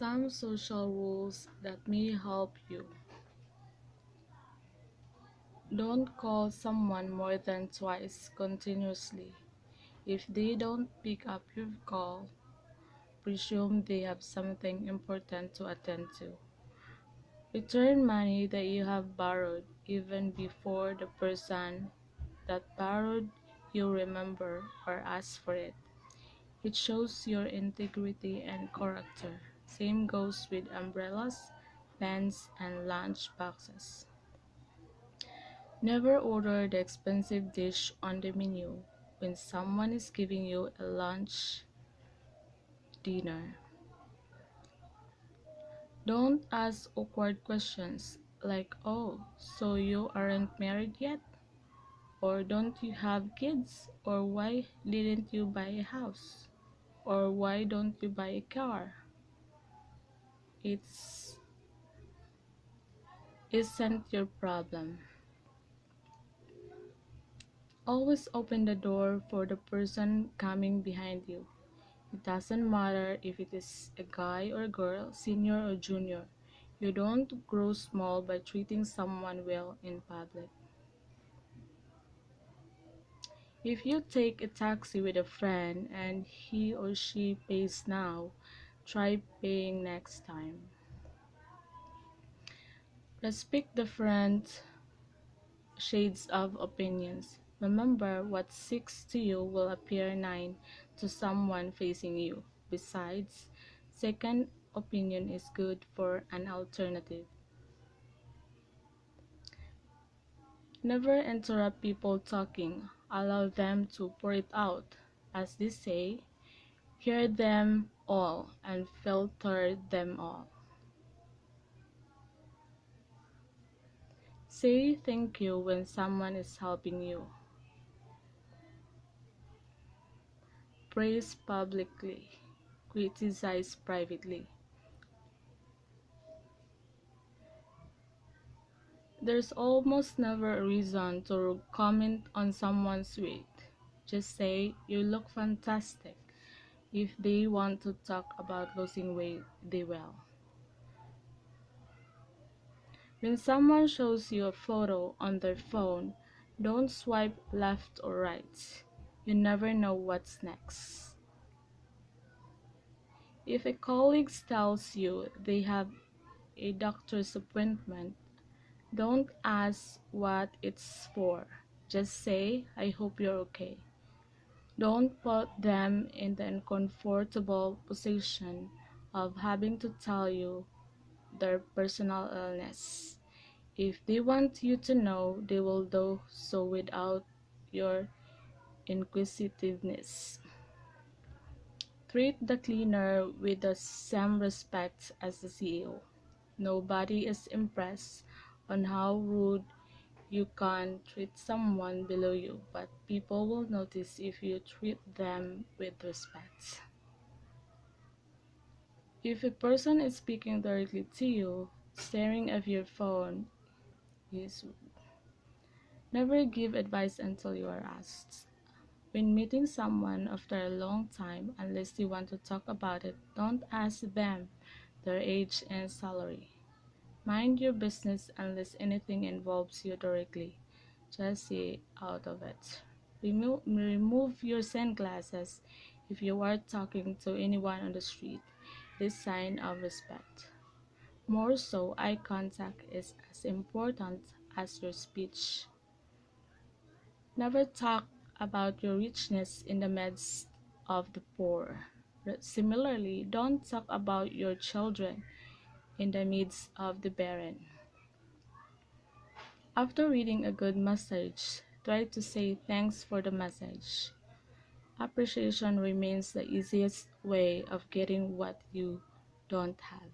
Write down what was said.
Some social rules that may help you. Don't call someone more than twice continuously. If they don't pick up your call, presume they have something important to attend to. Return money that you have borrowed even before the person that borrowed you remember or ask for it. It shows your integrity and character. Same goes with umbrellas, pens, and lunch boxes. Never order the expensive dish on the menu when someone is giving you a lunch dinner. Don't ask awkward questions like, "Oh, so you aren't married yet?" Or "Don't you have kids?" Or "Why didn't you buy a house?" Or "Why don't you buy a car?" It's isn't your problem. Always open the door for the person coming behind you. It doesn't matter if it is a guy or girl, senior or junior. You don't grow small by treating someone well in public. If you take a taxi with a friend and he or she pays now, try paying next time. Respect different shades of opinions. Remember, what 6 to you will appear 9 to someone facing you. Besides, second opinion is good for an alternative. Never interrupt people talking. Allow them to pour it out. As they say, hear them all and filter them all. Say thank you when someone is helping you. Praise publicly. Criticize privately. There's almost never a reason to comment on someone's weight. Just say, "You look fantastic." If they want to talk about losing weight, they will. When someone shows you a photo on their phone, don't swipe left or right. You never know what's next. If a colleague tells you they have a doctor's appointment, don't ask what it's for. Just say, "I hope you're okay." Don't put them in the uncomfortable position of having to tell you their personal illness. If they want you to know, they will do so without your inquisitiveness. Treat the cleaner with the same respect as the CEO. Nobody is impressed on how rude you can treat someone below you, but people will notice if you treat them with respect. If a person is speaking directly to you, staring at your phone is rude. Never give advice until you are asked. When meeting someone after a long time, unless you want to talk about it, don't ask them their age and salary. Mind your business unless anything involves you directly. Just stay out of it. Remove your sunglasses if you are talking to anyone on the street. This sign of respect. More so, eye contact is as important as your speech. Never talk about your richness in the midst of the poor. Similarly, don't talk about your children in the midst of the barren. After reading a good message, try to say thanks for the message. Appreciation remains the easiest way of getting what you don't have.